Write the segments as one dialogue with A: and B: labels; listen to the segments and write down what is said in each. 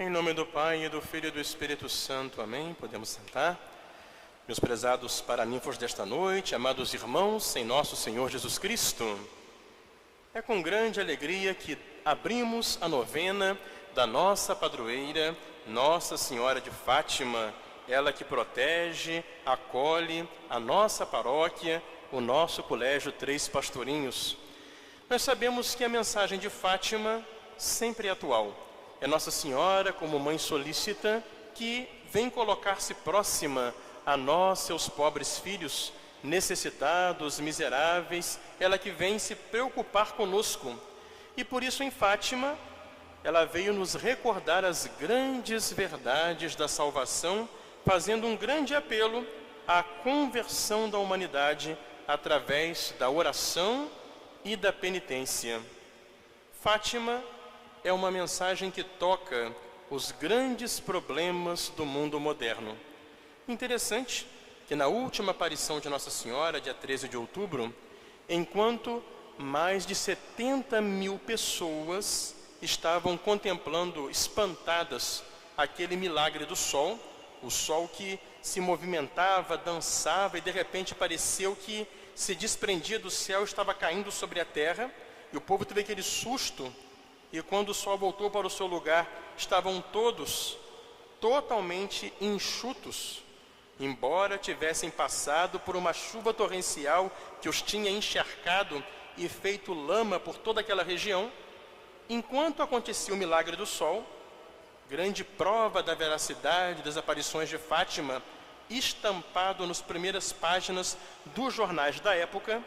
A: Em nome do Pai, e do Filho e do Espírito Santo. Amém. Podemos sentar. Meus prezados paraninfos desta noite, amados irmãos, em nosso Senhor Jesus Cristo, é com grande alegria que abrimos a novena da nossa padroeira, Nossa Senhora de Fátima, ela que protege, acolhe a nossa paróquia, o nosso colégio Três Pastorinhos. Nós sabemos que a mensagem de Fátima sempre é atual. É Nossa Senhora, como mãe solícita, que vem colocar-se próxima a nós, seus pobres filhos, necessitados, miseráveis, ela que vem se preocupar conosco. E por isso em Fátima, ela veio nos recordar as grandes verdades da salvação, fazendo um grande apelo à conversão da humanidade através da oração e da penitência. Fátima é uma mensagem que toca os grandes problemas do mundo moderno. Interessante que na última aparição de Nossa Senhora, dia 13 de outubro, enquanto mais de 70 mil pessoas estavam contemplando, espantadas, aquele milagre do sol, o sol que se movimentava, dançava e de repente pareceu que se desprendia do céu, estava caindo sobre a terra, e o povo teve aquele susto. E quando o sol voltou para o seu lugar, estavam todos totalmente enxutos, embora tivessem passado por uma chuva torrencial que os tinha encharcado e feito lama por toda aquela região. Enquanto acontecia o milagre do sol, grande prova da veracidade das aparições de Fátima, estampado nas primeiras páginas dos jornais da época,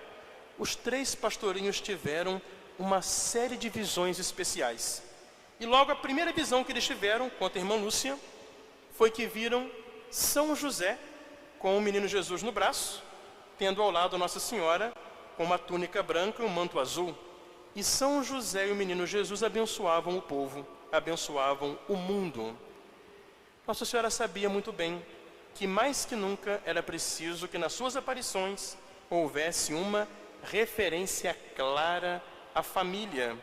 A: os três pastorinhos tiveram uma série de visões especiais. E logo a primeira visão que eles tiveram, conta a irmã Lúcia, foi que viram São José com o menino Jesus no braço, tendo ao lado Nossa Senhora com uma túnica branca e um manto azul. E São José e o menino Jesus abençoavam o povo, abençoavam o mundo. Nossa Senhora sabia muito bem que mais que nunca era preciso que nas suas aparições houvesse uma referência clara à família.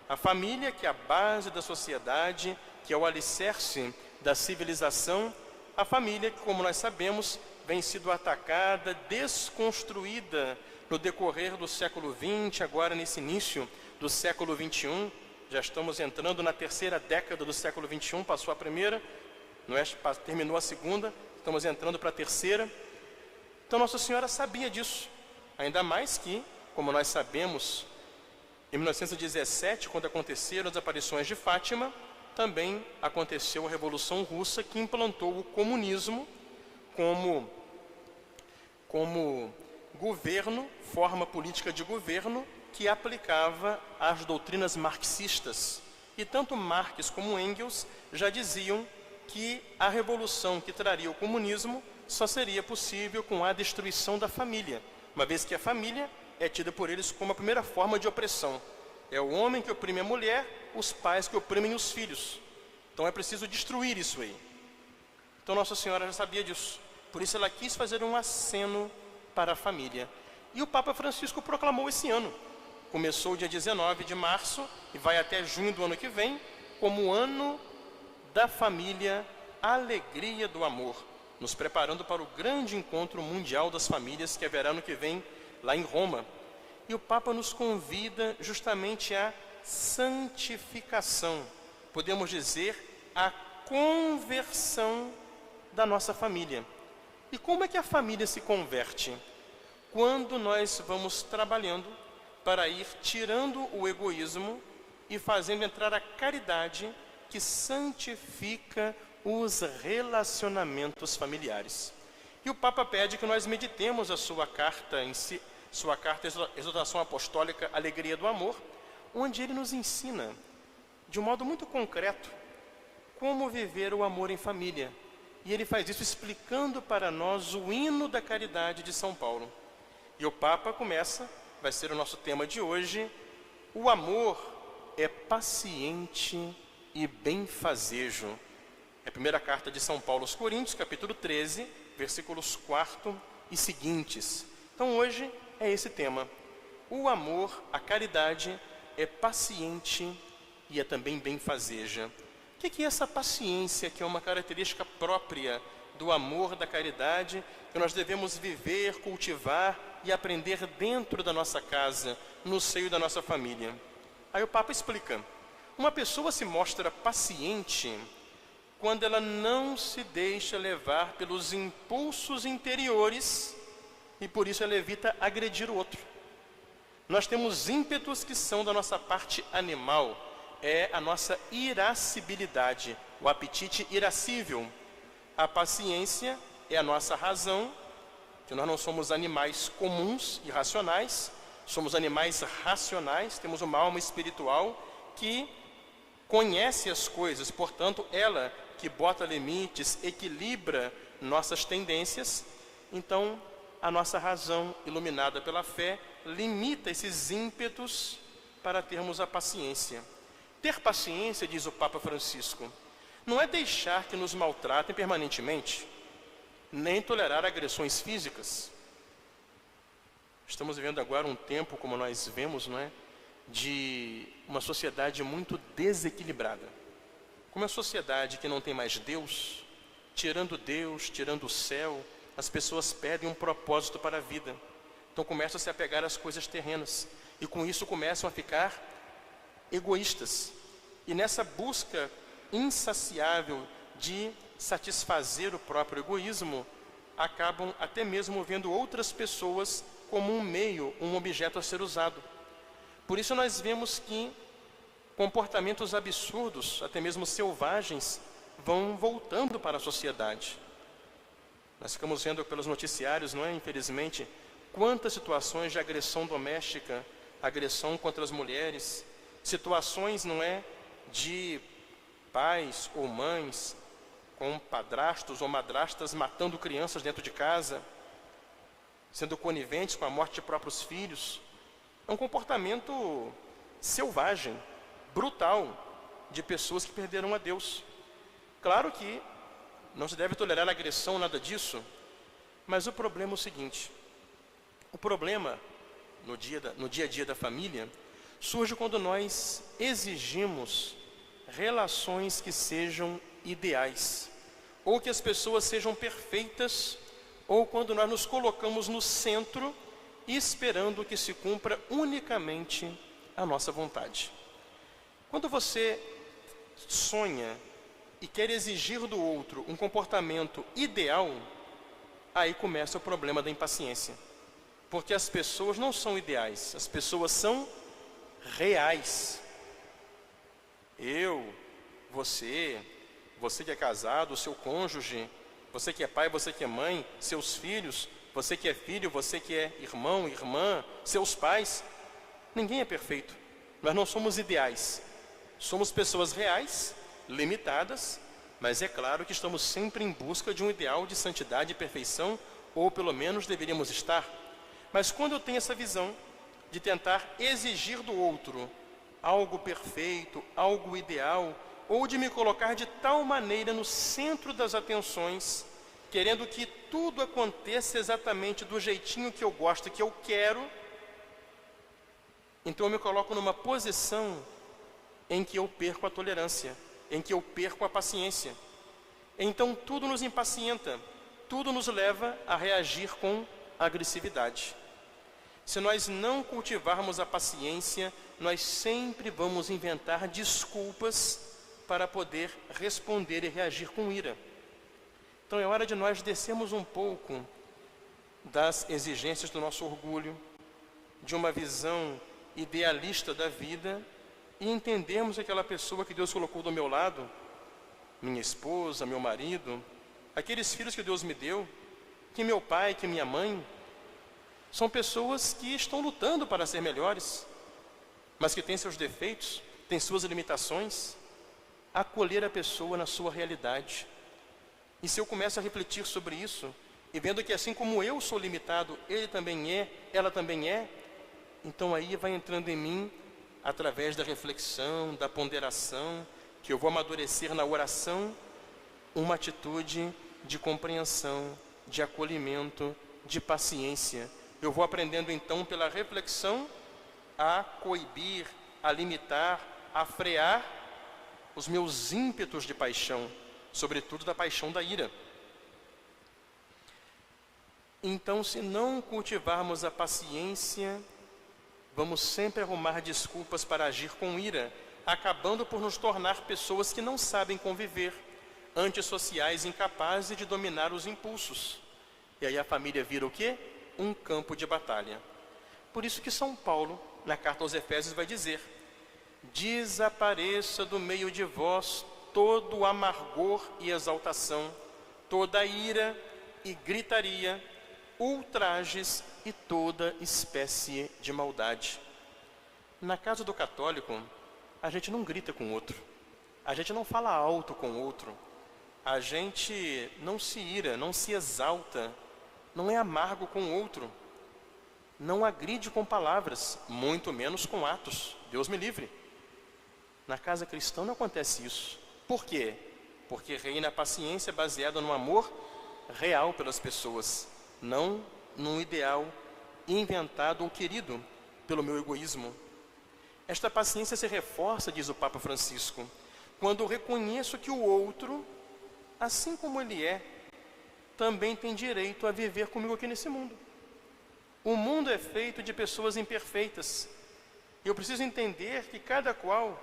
A: A família que é a base da sociedade, que é o alicerce da civilização. A família que, como nós sabemos, vem sido atacada, desconstruída no decorrer do século XX, agora nesse início do século XXI. Já estamos entrando na terceira década do século XXI, passou a primeira, não é? Terminou a segunda, estamos entrando para a terceira. Então Nossa Senhora sabia disso, ainda mais que, como nós sabemos, em 1917, quando aconteceram as aparições de Fátima, também aconteceu a Revolução Russa, que implantou o comunismo como governo, forma política de governo, que aplicava as doutrinas marxistas. E tanto Marx como Engels já diziam que a revolução que traria o comunismo só seria possível com a destruição da família, uma vez que a família é tida por eles como a primeira forma de opressão. É o homem que oprime a mulher, os pais que oprimem os filhos. Então é preciso destruir isso aí. Então Nossa Senhora já sabia disso. Por isso ela quis fazer um aceno para a família. E o Papa Francisco proclamou esse ano. Começou dia 19 de março e vai até junho do ano que vem, como o ano da família, alegria do amor, nos preparando para o grande encontro mundial das famílias que haverá ano que vem lá em Roma. E o Papa nos convida justamente à santificação, podemos dizer, a conversão da nossa família. E como é que a família se converte? Quando nós vamos trabalhando para ir tirando o egoísmo e fazendo entrar a caridade que santifica os relacionamentos familiares. E o Papa pede que nós meditemos a sua carta em si, sua carta Exortação Apostólica Alegria do Amor, onde ele nos ensina, de um modo muito concreto, como viver o amor em família. E ele faz isso explicando para nós o hino da caridade de São Paulo. E o Papa começa, vai ser o nosso tema de hoje, o amor é paciente e benfazejo. É a primeira carta de São Paulo aos Coríntios, capítulo 13, versículos 4 e seguintes. Então hoje é esse tema. O amor, a caridade, é paciente e é também benfazeja. O que é essa paciência, que é uma característica própria do amor, da caridade, que nós devemos viver, cultivar e aprender dentro da nossa casa, no seio da nossa família? Aí o Papa explica: uma pessoa se mostra paciente quando ela não se deixa levar pelos impulsos interiores e por isso ela evita agredir o outro. Nós temos ímpetos que são da nossa parte animal, é a nossa irascibilidade, o apetite irascível. A paciência é a nossa razão, que nós não somos animais comuns e racionais, somos animais racionais, temos uma alma espiritual que conhece as coisas, portanto, ela que bota limites, equilibra nossas tendências. Então, a nossa razão, iluminada pela fé, limita esses ímpetos para termos a paciência. Ter paciência, diz o Papa Francisco, não é deixar que nos maltratem permanentemente, nem tolerar agressões físicas. Estamos vivendo agora um tempo, como nós vemos, não é, de uma sociedade muito desequilibrada. Como a sociedade que não tem mais Deus, tirando o céu, as pessoas perdem um propósito para a vida. Então começam a se apegar às coisas terrenas. E com isso começam a ficar egoístas. E nessa busca insaciável de satisfazer o próprio egoísmo, acabam até mesmo vendo outras pessoas como um meio, um objeto a ser usado. Por isso nós vemos que comportamentos absurdos, até mesmo selvagens, vão voltando para a sociedade. Nós ficamos vendo pelos noticiários, não é, infelizmente, quantas situações de agressão doméstica, agressão contra as mulheres, situações, não é, de pais ou mães com padrastos ou madrastas matando crianças dentro de casa, sendo coniventes com a morte de próprios filhos. É um comportamento selvagem, brutal, de pessoas que perderam a Deus. Claro que não se deve tolerar agressão, nada disso, mas o problema é o seguinte: o problema no dia a dia da família surge quando nós exigimos relações que sejam ideais, ou que as pessoas sejam perfeitas, ou quando nós nos colocamos no centro esperando que se cumpra unicamente a nossa vontade. Quando você sonha e quer exigir do outro um comportamento ideal, aí começa o problema da impaciência. Porque as pessoas não são ideais, as pessoas são reais. Eu, você que é casado, o seu cônjuge, você que é pai, você que é mãe, seus filhos, você que é filho, você que é irmão, irmã, seus pais, ninguém é perfeito. Nós não somos ideais. Somos pessoas reais, limitadas, mas é claro que estamos sempre em busca de um ideal de santidade e perfeição, ou pelo menos deveríamos estar. Mas quando eu tenho essa visão de tentar exigir do outro algo perfeito, algo ideal, ou de me colocar de tal maneira no centro das atenções, querendo que tudo aconteça exatamente do jeitinho que eu gosto, que eu quero, então eu me coloco numa posição em que eu perco a tolerância, em que eu perco a paciência. Então tudo nos impacienta, tudo nos leva a reagir com agressividade. Se nós não cultivarmos a paciência, nós sempre vamos inventar desculpas para poder responder e reagir com ira. Então é hora de nós descermos um pouco das exigências do nosso orgulho, de uma visão idealista da vida, e entendermos aquela pessoa que Deus colocou do meu lado, minha esposa, meu marido, aqueles filhos que Deus me deu, que meu pai, que minha mãe, são pessoas que estão lutando para ser melhores, mas que têm seus defeitos, têm suas limitações. Acolher a pessoa na sua realidade. E se eu começo a refletir sobre isso, e vendo que assim como eu sou limitado, ele também é, ela também é, então aí vai entrando em mim, através da reflexão, da ponderação, que eu vou amadurecer na oração, uma atitude de compreensão, de acolhimento, de paciência. Eu vou aprendendo então pela reflexão a coibir, a limitar, a frear os meus ímpetos de paixão, sobretudo da paixão da ira. Então, se não cultivarmos a paciência, vamos sempre arrumar desculpas para agir com ira, acabando por nos tornar pessoas que não sabem conviver, antissociais, incapazes de dominar os impulsos. E aí a família vira o quê? Um campo de batalha. Por isso que São Paulo, na carta aos Efésios, vai dizer: desapareça do meio de vós todo o amargor e exaltação, toda ira e gritaria, ultrajes e toda espécie de maldade. Na casa do católico, a gente não grita com o outro, a gente não fala alto com o outro, a gente não se ira, não se exalta, não é amargo com o outro, não agride com palavras, muito menos com atos. Deus me livre. Na casa cristã não acontece isso. Por quê? Porque reina a paciência baseada no amor real pelas pessoas, não num ideal inventado ou querido pelo meu egoísmo. Esta paciência se reforça, diz o Papa Francisco, quando eu reconheço que o outro, assim como ele é, também tem direito a viver comigo aqui nesse mundo. O mundo é feito de pessoas imperfeitas. E eu preciso entender que cada qual,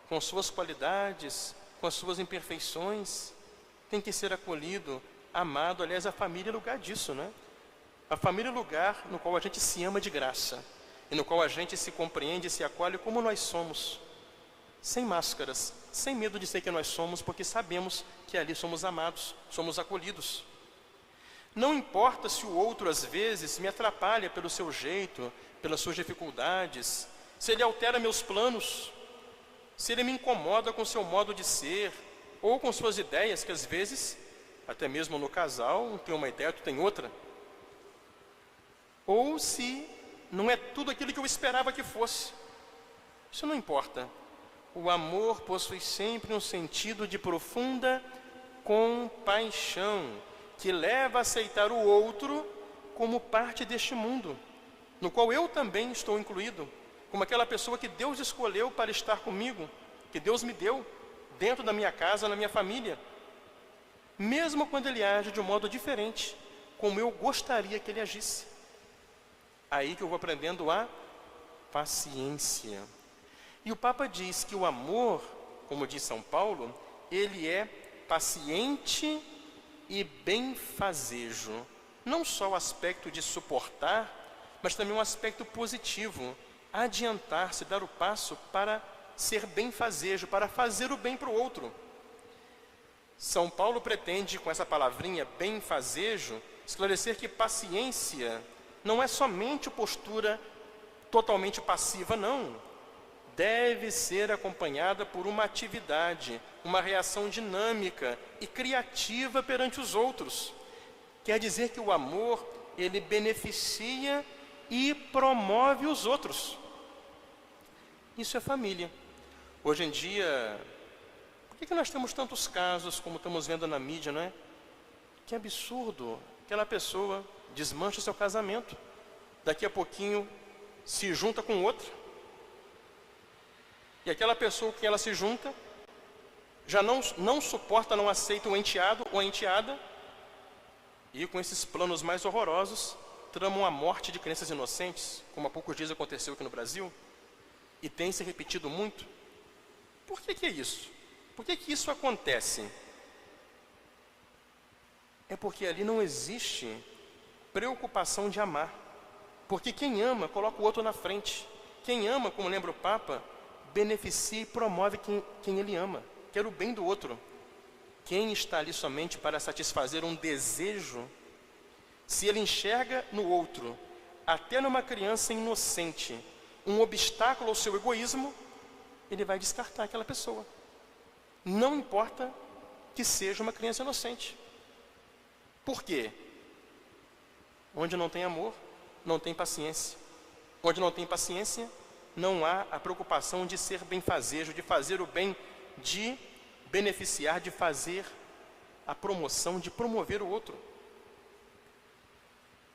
A: com suas qualidades, com as suas imperfeições, tem que ser acolhido, amado. Aliás, a família é lugar disso, né? A família é lugar no qual a gente se ama de graça e no qual a gente se compreende e se acolhe como nós somos, sem máscaras, sem medo de ser quem nós somos, porque sabemos que ali somos amados, somos acolhidos. Não importa se o outro, às vezes, me atrapalha pelo seu jeito, pelas suas dificuldades, se ele altera meus planos, se ele me incomoda com seu modo de ser, ou com suas ideias, que às vezes, até mesmo no casal, um tem uma ideia, outro tem outra. Ou se não é tudo aquilo que eu esperava que fosse. Isso não importa. O amor possui sempre um sentido de profunda compaixão, que leva a aceitar o outro como parte deste mundo, no qual eu também estou incluído, como aquela pessoa que Deus escolheu para estar comigo, que Deus me deu dentro da minha casa, na minha família, mesmo quando ele age de um modo diferente, como eu gostaria que ele agisse. Aí que eu vou aprendendo a paciência. E o Papa diz que o amor, como diz São Paulo, ele é paciente e benfazejo. Não só o aspecto de suportar, mas também um aspecto positivo, adiantar-se, dar o passo para ser benfazejo, para fazer o bem para o outro. São Paulo pretende, com essa palavrinha benfazejo, esclarecer que paciência não é somente postura totalmente passiva, não. Deve ser acompanhada por uma atividade, uma reação dinâmica e criativa perante os outros. Quer dizer que o amor, ele beneficia e promove os outros. Isso é família. Hoje em dia, por que nós temos tantos casos como estamos vendo na mídia, não é? Que absurdo, aquela pessoa desmancha seu casamento, daqui a pouquinho se junta com outra, e aquela pessoa com quem ela se junta já não suporta, não aceita o enteado ou a enteada, e com esses planos mais horrorosos tramam a morte de crianças inocentes, como há poucos dias aconteceu aqui no Brasil, e tem se repetido muito. Por que é isso? Por que isso acontece? É porque ali não existe preocupação de amar. Porque quem ama, coloca o outro na frente. Quem ama, como lembra o Papa, beneficia e promove quem ele ama. Quer o bem do outro. Quem está ali somente para satisfazer um desejo, se ele enxerga no outro, até numa criança inocente, um obstáculo ao seu egoísmo, ele vai descartar aquela pessoa. Não importa que seja uma criança inocente. Por quê? Onde não tem amor, não tem paciência. Onde não tem paciência, não há a preocupação de ser benfazejo, de fazer o bem, de beneficiar, de fazer a promoção, de promover o outro.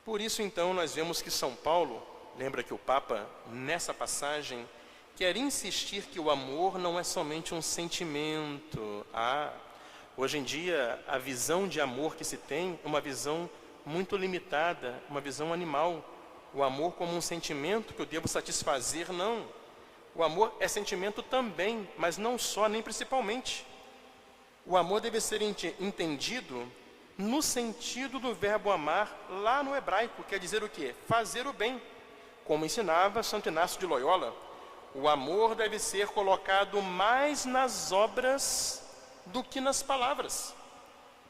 A: Por isso, então, nós vemos que São Paulo, lembra que o Papa, nessa passagem, quer insistir que o amor não é somente um sentimento. Hoje em dia, a visão de amor que se tem é uma visão muito limitada, uma visão animal. O amor como um sentimento que eu devo satisfazer, não. O amor é sentimento também, mas não só, nem principalmente. O amor deve ser entendido no sentido do verbo amar, lá no hebraico, quer dizer o quê? Fazer o bem. Como ensinava Santo Inácio de Loyola, o amor deve ser colocado mais nas obras do que nas palavras.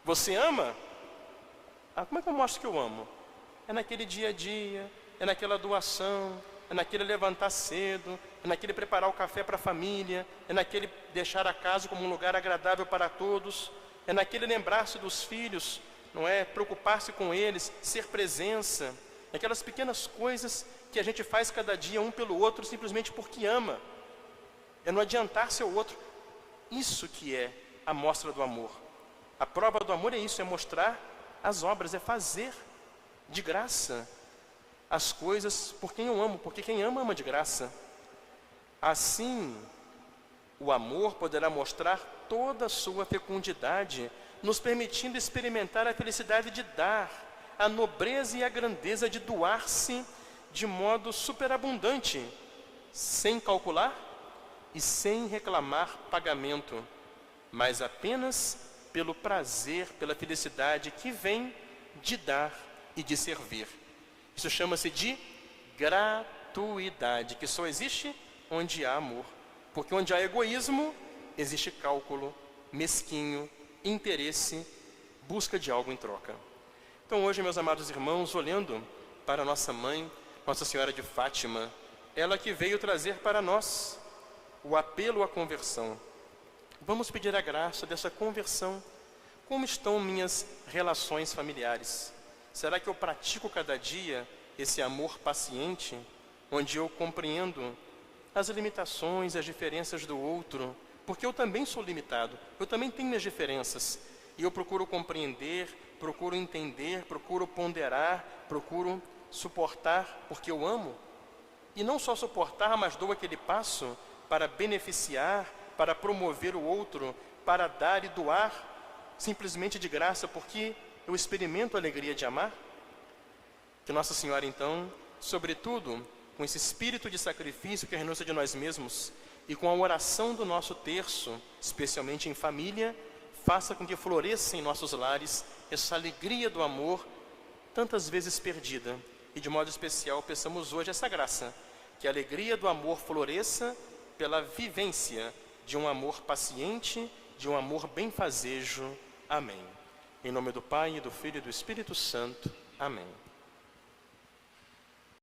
A: Você ama? Como é que eu mostro que eu amo? É naquele dia a dia, é naquela doação, é naquele levantar cedo, é naquele preparar o café para a família, é naquele deixar a casa como um lugar agradável para todos, é naquele lembrar-se dos filhos, não é? Preocupar-se com eles, ser presença, aquelas pequenas coisas que a gente faz cada dia um pelo outro simplesmente porque ama. É não adiantar-se ao outro. Isso que é a mostra do amor. A prova do amor é isso, é mostrar as obras, é fazer de graça as coisas por quem eu amo, porque quem ama, ama de graça. Assim, o amor poderá mostrar toda a sua fecundidade, nos permitindo experimentar a felicidade de dar, a nobreza e a grandeza de doar-se de modo superabundante, sem calcular e sem reclamar pagamento, mas apenas pelo prazer, pela felicidade que vem de dar e de servir. Isso chama-se de gratuidade, que só existe onde há amor. Porque onde há egoísmo, existe cálculo, mesquinho, interesse, busca de algo em troca. Então hoje, meus amados irmãos, olhando para nossa mãe, Nossa Senhora de Fátima, ela que veio trazer para nós o apelo à conversão. Vamos pedir a graça dessa conversão. Como estão minhas relações familiares? Será que eu pratico cada dia esse amor paciente, onde eu compreendo as limitações, as diferenças do outro? Porque eu também sou limitado, eu também tenho minhas diferenças. E eu procuro compreender, procuro entender, procuro ponderar, procuro suportar, porque eu amo. E não só suportar, mas dou aquele passo para beneficiar, para promover o outro, para dar e doar, simplesmente de graça, porque eu experimento a alegria de amar. Que Nossa Senhora, então, sobretudo, com esse espírito de sacrifício, que é a renúncia de nós mesmos, e com a oração do nosso terço, especialmente em família, faça com que floresça em nossos lares essa alegria do amor, tantas vezes perdida. E de modo especial, peçamos hoje essa graça, que a alegria do amor floresça pela vivência de um amor paciente, de um amor benfazejo. Amém. Em nome do Pai, do Filho e do Espírito Santo. Amém.